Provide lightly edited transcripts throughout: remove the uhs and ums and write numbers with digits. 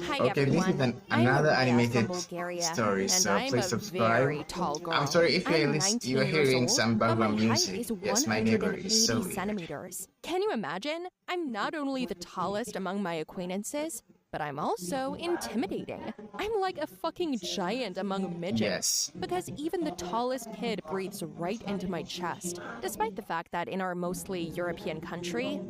Hi Okay, this is everyone, I'm another Maria from animated Bulgaria, story, and so I'm please a subscribe. very tall I'm girl. sorry if I'm you're 19 years hearing old, some but my background height music. is Yes, my neighbor is so 180 weird. centimeters. Can you imagine? I'm not only the tallest among my acquaintances, but I'm also intimidating. I'm like a fucking giant among midgets, Yes. because even the tallest kid breathes right into my chest. Despite the fact that in our mostly European country,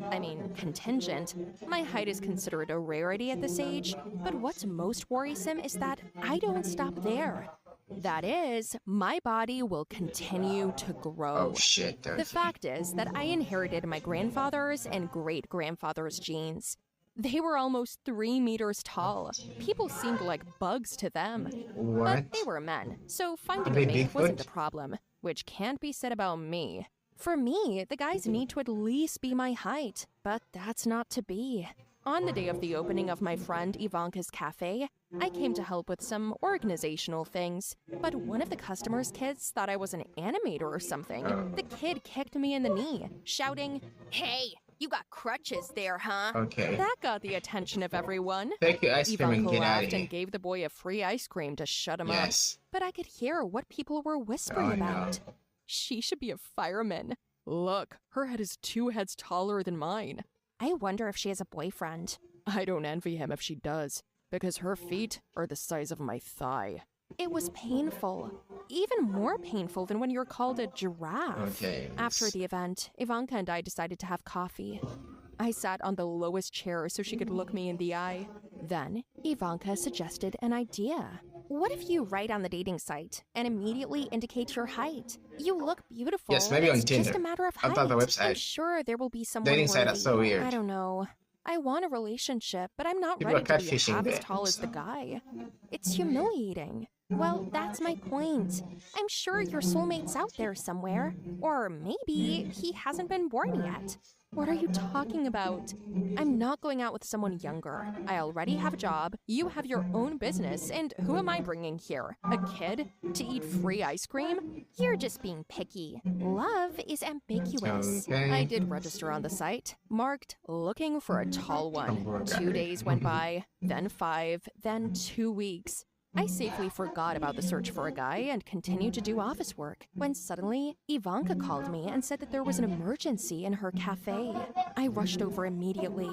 contingent, my height is considered a rarity at this age, but what's most worrisome is that I don't stop there. That is, my body will continue to Oh grow. shit, The okay. fact is that I inherited my grandfather's and great-grandfather's genes. They were almost 3 meters tall. People seemed like bugs to them. But they What? were men, so Are finding a they mate wasn't a Bigfoot? problem, which can't be said about me. For me, the guys need to at least be my height, but that's not to be. On the day of the opening of my friend Ivanka's cafe, I came to help with some organizational things, but one of the customers' kids thought I was an animator or something. Oh. The kid kicked me in the knee, shouting, "Hey, you got crutches there, huh?" Okay. That got the attention of everyone. Take your ice cream and Ivanka get out of laughed here. and gave the boy a free ice cream to shut him up, Yes. but I could hear what people were whispering Oh no. about. She should be a fireman. Look, her head is 2 heads taller than mine. I wonder if she has a boyfriend. I don't envy him if she does, because her feet are the size of my thigh. It was painful. Even more painful than when you're called a giraffe. Okay. After the event, Ivanka and I decided to have coffee. I sat on the lowest chair so she could look me in the eye. Then, Ivanka suggested an idea. What if you write on the dating site and immediately indicate your height? You look beautiful. Yes, maybe on It's just Tinder. a matter of About the height. website. I'm sure there will be someone Dating site are worthy. so weird. I don't know. I want a relationship, but I'm not People ready are to be catfishing half as there, tall as so. the guy. It's humiliating. Well, that's my point. I'm sure your soulmate's out there somewhere. Or maybe he hasn't been born yet. What are you talking about? I'm not going out with someone younger. I already have a job, you have your own business, and who am I bringing here? A kid? To eat free ice cream? You're just being picky. Love is ambiguous. Okay. I did register on the site, marked looking for a tall one. 2 days went by, then 5, then 2 weeks. I safely forgot about the search for a guy and continued to do office work, when suddenly, Ivanka called me and said that there was an emergency in her cafe. I rushed over immediately.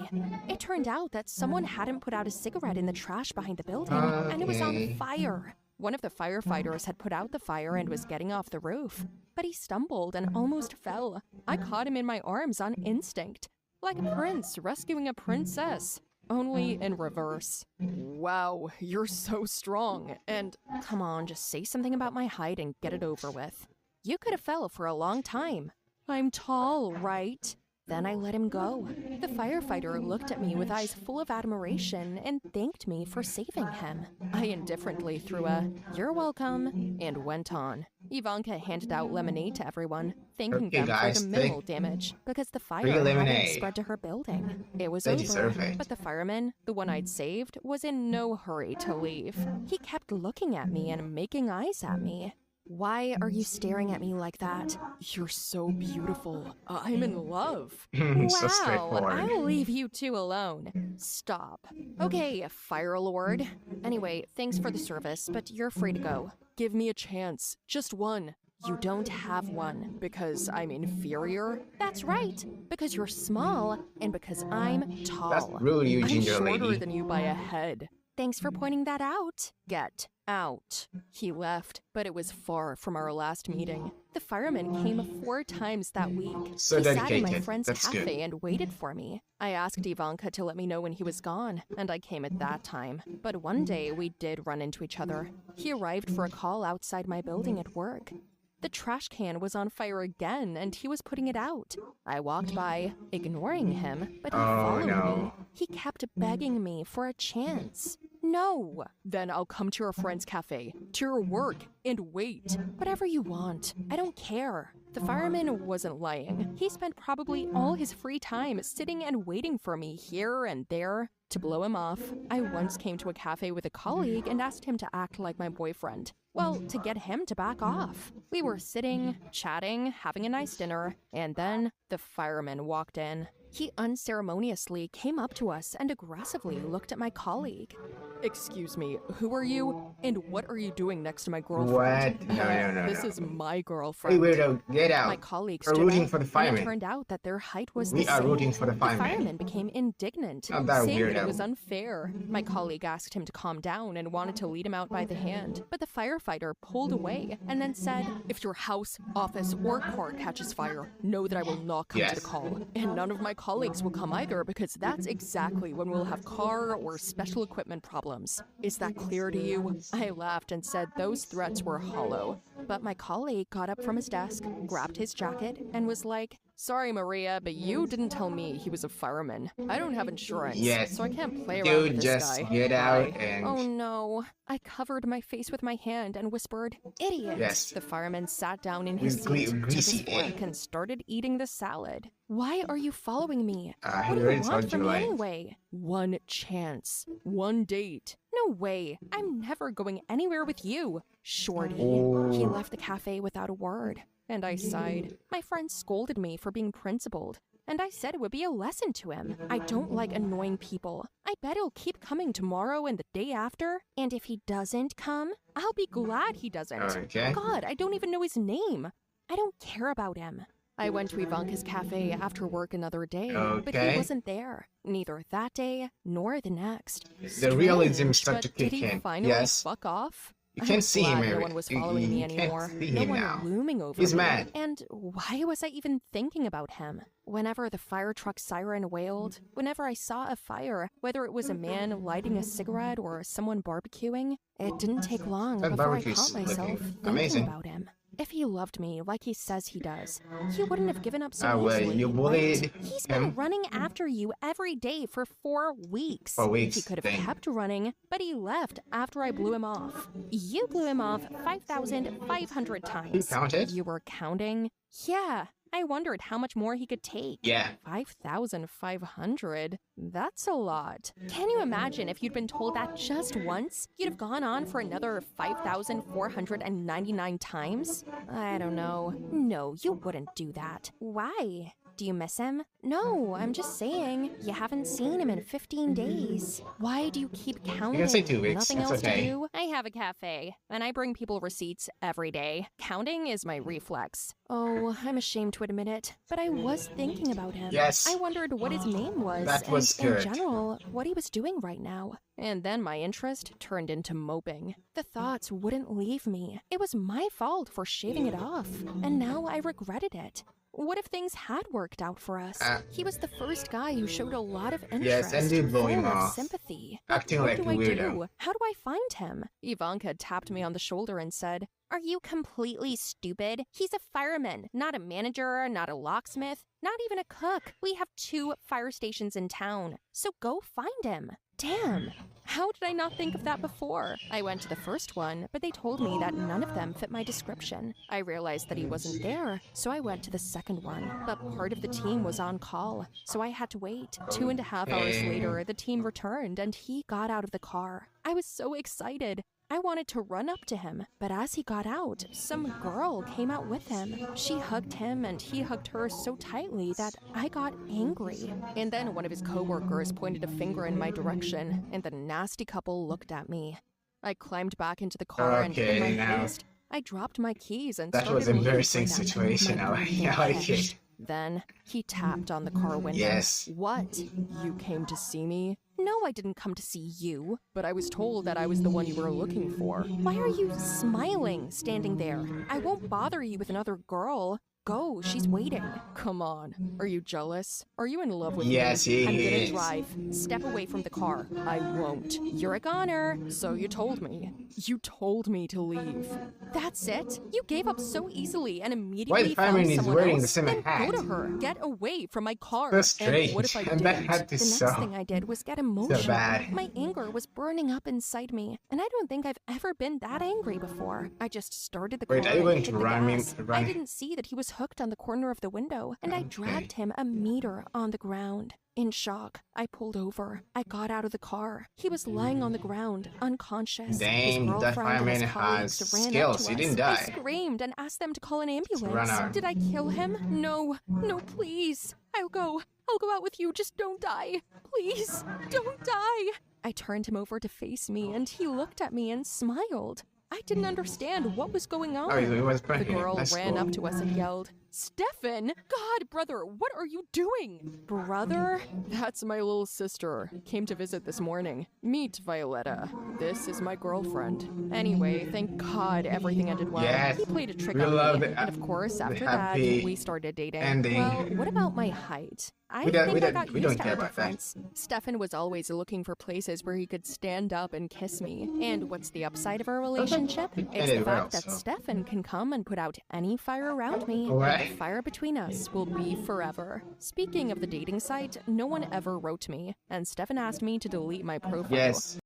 It turned out that someone hadn't put out a cigarette in the trash behind the building, and it was on fire. One of the firefighters had put out the fire and was getting off the roof, but he stumbled and almost fell. I caught him in my arms on instinct, like a prince rescuing a princess. Only in reverse. Wow, you're so strong. And come on, just say something about my height and get it over with. You could have fell for a long time. I'm tall, right? Then I let him go. The firefighter looked at me with eyes full of admiration and thanked me for saving him. I indifferently threw a "you're welcome" and went on. Ivanka handed out lemonade to everyone, thanking Okay, them guys, for the minimal damage, because the fire free hadn't lemonade. spread to her building. It was They over, deserve it. but the fireman, the one I'd saved, was in no hurry to leave. He kept looking at me and making eyes at me. Why are you staring at me like that? You're so beautiful. I'm in love. So Wow, straightforward. I'll leave you two alone. Stop. Okay, Fire Lord. Anyway, thanks for the service, but you're free to go. Give me a chance. Just one. You don't have one because I'm inferior? That's right, because you're small and because I'm tall. That's rude, you I'm ginger shorter lady. than you by a head. Thanks for pointing that out. Get out. He left, but it was far from our last meeting. The fireman came 4 times that week. So he sat in my dedicated. friend's That's cafe good. and waited for me. I asked Ivanka to let me know when he was gone, and I came at that time. But one day we did run into each other. He arrived for a call outside my building at work. The trash can was on fire again, and he was putting it out. I walked by, ignoring him, but he followed me. He kept begging me for a chance. No! Then I'll come to your friend's cafe, to your work, and wait. Whatever you want. I don't care. The fireman wasn't lying. He spent probably all his free time sitting and waiting for me here and there. To blow him off, I once came to a cafe with a colleague and asked him to act like my boyfriend. Well, to get him to back off. We were sitting, chatting, having a nice dinner, and then the fireman walked in. He unceremoniously came up to us and aggressively looked at my colleague. "Excuse me, who are you? And what are you doing next to my girlfriend?" What? No. This is my Hey, girlfriend. weirdo, get out. My colleagues We're stood rooting up, for the and it fireman. turned out that their height was We the are same. rooting for the The fireman. fireman became indignant, Not that saying that it weirdo. was unfair. My colleague asked him to calm down and wanted to lead him out by the hand, but the firefighter pulled away and then said, "If your house, office, or car catches fire, know that I will not come to the call. And none of my colleagues will come either, because that's exactly when we'll have car or special equipment problems. Is that clear to you?" I laughed and said those threats were hollow. But my colleague got up from his desk, grabbed his jacket, and was like, "Sorry, Maria, but you didn't tell me he was a fireman. I don't have insurance, Yes. so I can't play around Dude, with this just guy. get out Bye." and... Oh no. I covered my face with my hand and whispered, "Idiot." Yes. The fireman sat down in his With seat, took his greasy fork, and started eating the salad. "Why are you following me? he What do you already want told from you, me like... anyway?" "One chance. One date." "No way. I'm never going anywhere with you, shorty." He left the cafe without a word, and I sighed. My friend scolded me for being principled, and I said it would be a lesson to him. I don't like annoying people. I bet he'll keep coming tomorrow and the day after, and if he doesn't come, I'll be glad he doesn't. Okay. God, I don't even know his name. I don't care about him. I went to Ivanka's cafe after work another day, but he wasn't there. Neither that day nor the next. The realism Strange, started to but did kick he in. finally Yes. fuck off? You I'm can't see him, glad no one was following me anymore. You can't see No him one now. looming over He's me. mad. And why was I even thinking about him? Whenever the fire truck siren wailed, whenever I saw a fire, whether it was a man lighting a cigarette or someone barbecuing, it didn't take long That before I barbecue's caught myself looking thinking amazing. about him. If he loved me like he says he does, he wouldn't have given up so Well, easily. you bullied right? He's been him. running after you every day for 4 weeks. 4 weeks, He could have dang. kept running, but he left after I blew him off. You blew him off 5,500 times. You counted? You were counting? Yeah. I wondered how much more he could take. Yeah. 5,500? That's a lot. Can you imagine if you'd been told that just once? You'd have gone on for another 5,499 times? I don't know. No, you wouldn't do that. Why? Do you miss him? No, I'm just saying. You haven't seen him in 15 days. Why do you keep counting? You can say 2 weeks. Nothing That's else okay. to do? I have a cafe, and I bring people receipts every day. Counting is my reflex. Oh, I'm ashamed to admit it, but I was thinking about him. Yes. I wondered what his name was, That was and good. in general, what he was doing right now. And then my interest turned into moping. The thoughts wouldn't leave me. It was my fault for shaving it off, and now I regretted it. What if things had worked out for us? He was the first guy who showed a lot of interest, Yes, and you blew him full of off. sympathy. Acting what like do a I weirdo. do? How do I find him? Ivanka tapped me on the shoulder and said, "Are you completely stupid? He's a fireman, not a manager, not a locksmith, not even a cook. We have 2 fire stations in town, so go find him." Damn, how did I not think of that before? I went to the first one, but they told me that none of them fit my description. I realized that he wasn't there, so I went to the second one, but part of the team was on call, so I had to wait. 2.5 hours later, the team returned and he got out of the car. I was so excited. I wanted to run up to him, but as he got out, some girl came out with him. She hugged him and he hugged her so tightly that I got angry. And then one of his coworkers pointed a finger in my direction, and the nasty couple looked at me. I climbed back into the car and in my now. haste, I dropped my keys and That started was an looking embarrassing for them. situation. My I like breathing it. clenched. Then he tapped on the car window. Yes. "What? You came to see me?" "No, I didn't come to see you, but I was told that I was the one you were looking for." "Why are you smiling, standing there? I won't bother you with another girl. Go, she's waiting." Come on. Are you jealous? Are you in love with Yes, me? he I'm is. gonna drive. Step away from the car. I won't. You're a goner. So you told me. You told me to leave. That's it? You gave up so easily and immediately Why the fireman found is someone wearing else? the same Then hat? go to her. Get away from my car. So strange. And what if I And didn't? that hat The is next so- thing I did was get emotional. bad. My anger was burning up inside me, and I don't think I've ever been that angry before. I just started the car Wait, are you and going hit to the run me- gas. run- I didn't see that he was was hooked on the corner of the window, and I dragged him a meter on the ground. In shock, I pulled over. I got out of the car. He was lying on the ground, unconscious. Dang, his that girlfriend and fireman his colleagues has ran up skills. to He us. didn't I die. screamed and asked them to call an Run ambulance. out. Did I kill him? No, please. I'll go out with you. Just don't die. Please, don't die. I turned him over to face me, and he looked at me and smiled. I didn't understand what was going on. Oh, he was The pregnant. girl That's ran cool. up to us and yelled, "Stefan! God, brother, what are you doing?" Brother? That's my little sister. Came to visit this morning. Meet Violetta. This is my girlfriend. Anyway, thank God everything ended well. Yes, He played a trick we on love me, the- and of course, the after that, happy we started dating. ending. Well, what about my height? I We don't- think we I don't- got we used don't to care our about that. difference. Stefan was always looking for places where he could stand up and kiss me. And what's the upside of our relationship? It's ended the well, fact that so. Stefan can come and put out any fire around me. Right. The fire between us will be forever. Speaking of the dating site, no one ever wrote me, and Stefan asked me to delete my profile. Yes.